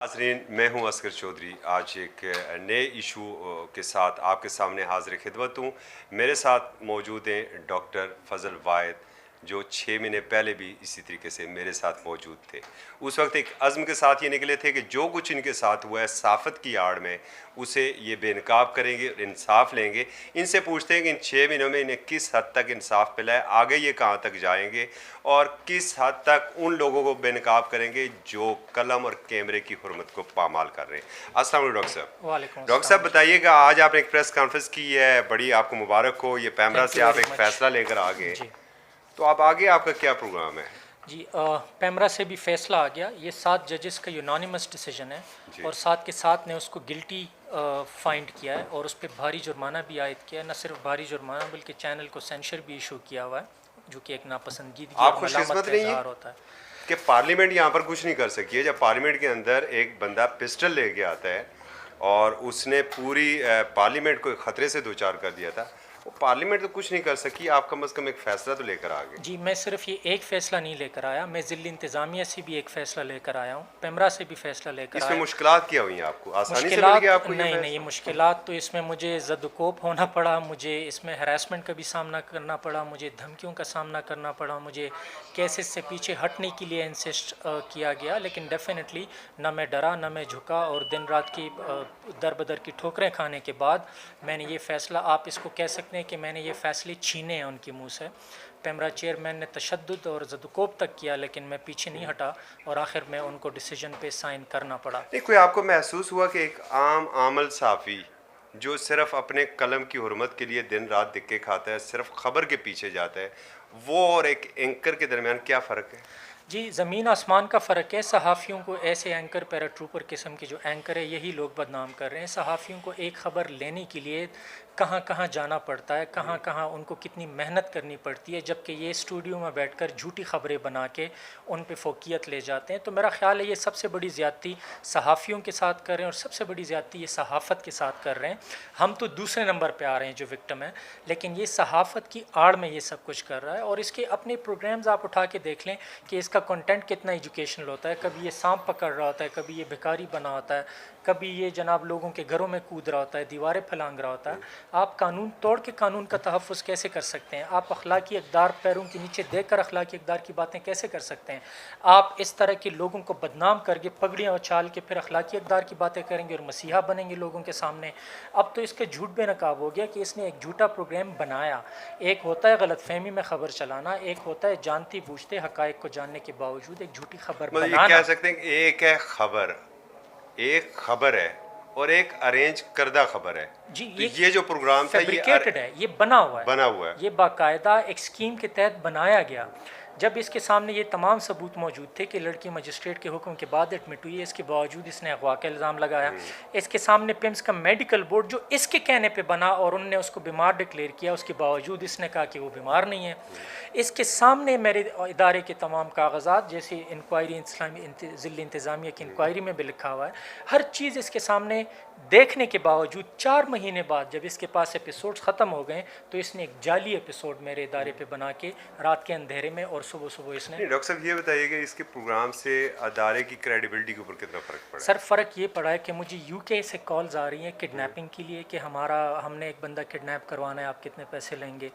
नाज़रीन, मैं हूं असगर चौधरी। आज एक नए इशू के साथ आपके सामने हाज़िर खिदमत हूं। मेरे साथ मौजूद हैं डॉक्टर फजल वाहिद, जो 6 महीने पहले भी इसी तरीके से मेरे साथ मौजूद थे। उस वक्त एक अज़्म के साथ ये निकले थे कि जो कुछ इनके साथ हुआ है साफ़त की आड़ में, उसे ये बेनकाब करेंगे और इंसाफ लेंगे। इनसे पूछते हैं कि इन 6 महीनों में इन्हें किस हद तक इंसाफ मिला है, आगे ये कहाँ तक जाएंगे और किस हद तक उन लोगों को बेनकाब करेंगे जो कलम और कैमरे की हुर्मत को पामाल कर रहे हैं। अस्सलाम वालेकुम डॉक्टर साहब। वालेकुम डॉक्टर अस्सलाम साहब जी। बताइएगा, आज आपने एक प्रेस कॉन्फ्रेंस की है, बड़ी आपको मुबारक हो। ये पैमरा थैंक से यू आप वेरी एक मच। फ़ैसला लेकर आ गए, जी तो आप आगे आपका क्या प्रोग्राम है? जी पैमरा से भी फैसला आ गया। ये 7 जजेस का यूनानिमस डिसीजन है जी। और 7 के 7 ने उसको गिल्टी फाइंड किया है और उस पर भारी जुर्माना भी आयद किया है। न सिर्फ भारी जुर्माना बल्कि चैनल को सेंसर भी इशू किया हुआ है, जो कि एक नापसंदीदगी आप और मलामत खुशकिस्मत का नहीं है इजहार होता है। कि पार्लियामेंट यहाँ पर कुछ नहीं कर सकी है। जब पार्लियामेंट के अंदर एक बंदा पिस्टल लेके आता है और उसने पूरी पार्लियामेंट को ख़तरे से दो चार कर दिया था, वो पार्लियामेंट तो कुछ नहीं कर सकी, आप कम अज़ कम एक फ़ैसला तो लेकर आ गए। जी, मैं सिर्फ ये एक फ़ैसला नहीं लेकर आया, मैं ज़िली इंतज़ामिया से भी एक फ़ैसला लेकर आया हूँ, पैमरा से भी फ़ैसला लेकर इसमें आया। मुश्किलात क्या हुई आपको? आसानी से मिल गया मुश्किलात आपको ये नहीं नहीं, ये फ़ैसला? मुश्किलात तो इसमें मुझे ज़दकोप होना पड़ा, मुझे इसमें हरासमेंट का भी सामना करना पड़ा, मुझे धमकियों का सामना करना पड़ा, मुझे केसेस से पीछे हटने के लिए इंसिस्ट किया गया। लेकिन डेफिनेटली ना मैं डरा, ना मैं झुका और दिन रात की दर बदर की ठोकरें खाने के बाद मैंने ये फ़ैसला, आप इसको कह सकते हैं कि मैंने ये फ़ैसले छीने हैं उनके मुँह से। पैमरा चेयरमैन ने तशद्दुद और ज़दकोप तक किया, लेकिन मैं पीछे नहीं हटा और आखिर में उनको डिसीजन पे साइन करना पड़ा। नहीं, कोई आपको महसूस हुआ कि एक आम आमल साफ़ी जो सिर्फ अपने कलम की हुर्मत के लिए दिन रात दिक्के खाता है, सिर्फ खबर के पीछे जाता है, वो और एक एंकर के दरमियान क्या फ़र्क है? जी, ज़मीन आसमान का फ़र्क है। सहाफ़ियों को ऐसे एंकर, पैराट्रूपर किस्म के जो एंकर है, यही लोग बदनाम कर रहे हैं। सहाफ़ियों को एक ख़बर लेने के लिए कहाँ कहाँ जाना पड़ता है, कहाँ कहाँ उनको कितनी मेहनत करनी पड़ती है, जबकि ये स्टूडियो में बैठकर झूठी ख़बरें बना के उन पे फोकियत ले जाते हैं। तो मेरा ख़्याल है ये सबसे बड़ी ज़्यादती सहाफ़ियों के साथ कर रहे हैं और सबसे बड़ी ज़्यादती ये सहाफ़त के साथ कर रहे हैं। हम तो दूसरे नंबर पे आ रहे हैं जो विक्टिम है, लेकिन ये सहाफ़त की आड़ में ये सब कुछ कर रहा है। और इसके अपने प्रोग्राम्स आप उठा के देख लें कि इसका कंटेंट कितना एजुकेशनल होता है। कभी ये सांप पकड़ रहा होता है, कभी ये भिखारी बना होता है, कभी ये जनाब लोगों के घरों में कूद रहा होता है, दीवारें फलांग रहा होता है। आप कानून तोड़ के कानून का तहफ़्फ़ुज़ कैसे कर सकते हैं? आप अखलाकी इक़दार पैरों के नीचे देख कर अखलाकी इक़दार की बातें कैसे कर सकते हैं? आप इस तरह के लोगों को बदनाम करके पगड़ियाँ उछाल के फिर अखलाकी इक़दार की बातें करेंगे और मसीहा बनेंगे लोगों के सामने। अब तो इसके झूठ बेनकाब हो गया कि इसने एक झूठा प्रोग्राम बनाया। एक होता है गलतफहमी में ख़बर चलाना, एक होता है जानती बूझते हक़ाइक़ को जानने के बावजूद एक झूठी खबर मतलब ये कह बनाना। सकते हैं कि एक खबर है और एक अरेंज करदा खबर है। जी, तो ये ये जो प्रोग्राम था ये फैब्रिकेटेड है, ये बना हुआ है, बना हुआ है। ये बाकायदा एक स्कीम के तहत बनाया गया। जब इसके सामने ये तमाम सबूत मौजूद थे कि लड़की मजिस्ट्रेट के हुक्म के बाद एडमिट हुई है, इसके बावजूद इसने अगवा का इल्ज़ाम लगाया। इसके सामने पिम्स का मेडिकल बोर्ड जो इसके कहने पे बना और उनने उसको बीमार डिक्लेयर किया, उसके बावजूद इसने कहा कि वो बीमार नहीं है। इसके सामने मेरे इदारे के तमाम कागजात, जैसे इंक्वायरी इस्लामी ज़िली इंतज़ामिया की इंक्वायरी में भी लिखा हुआ है, हर चीज़ इसके सामने देखने के बावजूद 4 महीने बाद जब इसके पास एपिसोड्स ख़त्म हो गए, तो इसने एक जाली एपिसोड मेरे इदारे पे बना के रात के अंधेरे में और सुबह सुबह इसने। नहीं डॉक्टर साहब, ये बताइए कि इसके प्रोग्राम से अदारे की क्रेडिबिलिटी के ऊपर कितना फ़र्क पड़ा है? सर, फ़र्क ये पड़ा है कि मुझे यूके से कॉल्स आ रही हैं किडनैपिंग के लिए कि हमने एक बंदा किडनैप करवाना है, आप कितने पैसे लेंगे।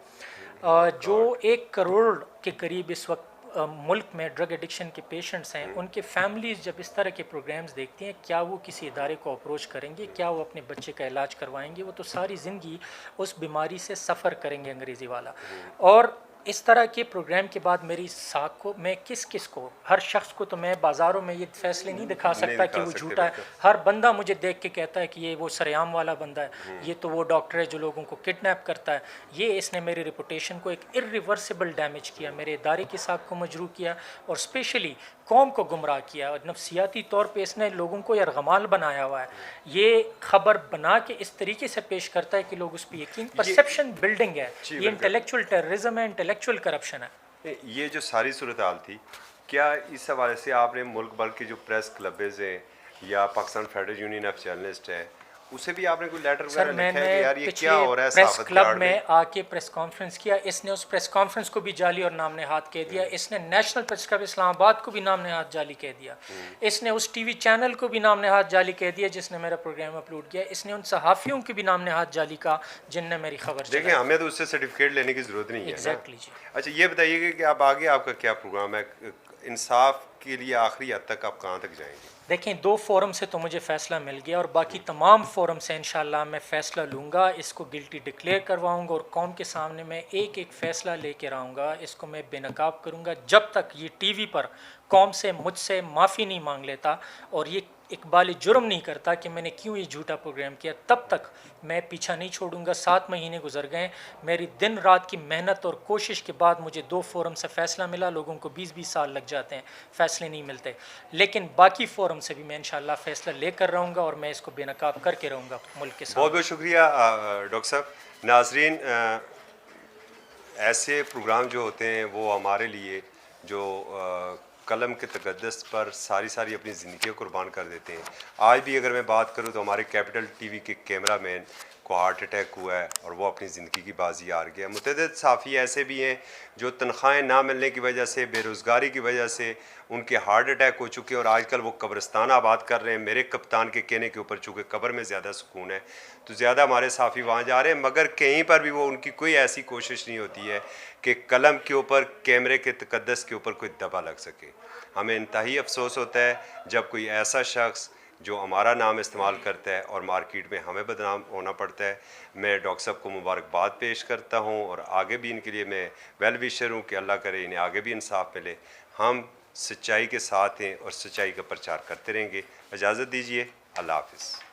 जो 1 करोड़ के करीब इस वक्त मुल्क में ड्रग एडिक्शन के पेशेंट्स हैं, उनके फैमिलीज़ जब इस तरह के प्रोग्राम्स देखती हैं, क्या वो किसी इदारे को अप्रोच करेंगे, क्या वो अपने बच्चे का इलाज करवाएंगे? वो तो सारी ज़िंदगी उस बीमारी से सफ़र करेंगे, अंग्रेज़ी वाला। और इस तरह के प्रोग्राम के बाद मेरी साख को, मैं किस किस को, हर शख्स को तो मैं बाज़ारों में ये फैसले नहीं दिखा सकता कि वो झूठा है। हर बंदा मुझे देख के कहता है कि ये वो सरेआम वाला बंदा है, ये तो वो डॉक्टर है जो लोगों को किडनैप करता है। ये इसने मेरी रिपुटेशन को एक इर्रिवर्सिबल डैमेज किया, मेरे इदारे की साख को मजरू किया और स्पेशली कौम को गुमराह किया और नफसियाती तौर पे इसने लोगों को यरगमाल बनाया हुआ है। ये खबर बना के इस तरीके से पेश करता है कि लोग उस पर यकीन, परसेप्शन बिल्डिंग है, ये इंटेलेक्चुअल टेररिज्म है, इंटेलेक्चुअल करप्शन है। ये जो सारी सूरत हाल थी, क्या इस हवाले से आपने मुल्क भर के जो प्रेस क्लब्स हैं या Pakistan federal union of journalist है, उसे भी आपने कोई लेटर सर वगैरह लिखा है कि यार मैंने ये क्या हो रहा पिछले है प्रेस सहाफत की क्लब आड़ में? में आके प्रेस कॉन्फ्रेंस किया, इसने उस प्रेस कॉन्फ्रेंस को भी जाली और नाम नहाद कह दिया, इसने नेशनल प्रेस क्लब इस्लामाबाद को भी नाम नहाद जाली कह दिया, इसने उस टीवी चैनल को भी नाम नहाद जाली कह दिया जिसने मेरा प्रोग्राम अपलोड किया, इसने उन सहाफ़ियों की भी नाम नहाद जाली का जिनने मेरी खबर देखिए चलाई। हमें तो उससे सर्टिफिकेट लेने की ज़रूरत नहीं है ना। एग्जैक्टली जी। अच्छा ये बताइएगा कि आप आगे आपका क्या प्रोग्राम है, इंसाफ के लिए आखिरी हद तक आप कहाँ तक जाएंगे? देखें, 2 फोरम से तो मुझे फ़ैसला मिल गया और बाकी तमाम फोरम से इंशाल्लाह मैं फ़ैसला लूँगा, इसको गिल्टी डिक्लेयर करवाऊँगा और कौम के सामने मैं एक एक फ़ैसला लेकर आऊँगा, इसको मैं बेनकाब करूँगा जब तक ये टीवी पर कौम से मुझसे माफ़ी नहीं मांग लेता और ये इकबाल जुर्म नहीं करता कि मैंने क्यों ये झूठा प्रोग्राम किया, तब तक मैं पीछा नहीं छोड़ूंगा। 7 महीने गुजर गए, मेरी दिन रात की मेहनत और कोशिश के बाद मुझे 2 फोरम से फ़ैसला मिला। लोगों को 20-20 साल लग जाते हैं, फ़ैसले नहीं मिलते, लेकिन बाकी फोरम से भी मैं इंशाल्लाह फ़ैसला लेकर रहूँगा और मैं इसको बेनकाब करके रहूँगा मुल्क के साथ। बहुत बहुत शुक्रिया डॉक्टर साहब। नाजरीन, ऐसे प्रोग्राम जो होते हैं वो हमारे लिए जो कलम के तक़द्दुस पर सारी सारी अपनी ज़िंदगी कुर्बान कर देते हैं। आज भी अगर मैं बात करूं तो हमारे कैपिटल टीवी के कैमरामैन को हार्ट अटैक हुआ है और वो अपनी ज़िंदगी की बाजी हार गया। मुतअद्दिद सहाफ़ी ऐसे भी हैं जो तनख्वाहें ना मिलने की वजह से, बेरोज़गारी की वजह से उनके हार्ट अटैक हो चुके हैं और आजकल वो कब्रिस्तान आबाद कर रहे हैं। मेरे कप्तान के कहने के ऊपर चूँकि कब्र में ज़्यादा सुकून है तो ज़्यादा हमारे सहाफ़ी वहाँ जा रहे हैं, मगर कहीं पर भी वो उनकी कोई ऐसी कोशिश नहीं होती है कि कलम के ऊपर, कैमरे के तक़द्दुस के ऊपर कोई दबा लग सके। हमें इंतहाई अफसोस होता है जब कोई ऐसा शख्स जो हमारा नाम इस्तेमाल करता है और मार्केट में हमें बदनाम होना पड़ता है। मैं डॉक्टर साहब को मुबारकबाद पेश करता हूँ और आगे भी इनके लिए मैं वेल विशर हूँ कि अल्लाह करे इन्हें आगे भी इंसाफ मिले। हम सच्चाई के साथ हैं और सच्चाई का प्रचार करते रहेंगे। इजाज़त दीजिए, अल्लाह हाफ़िज़।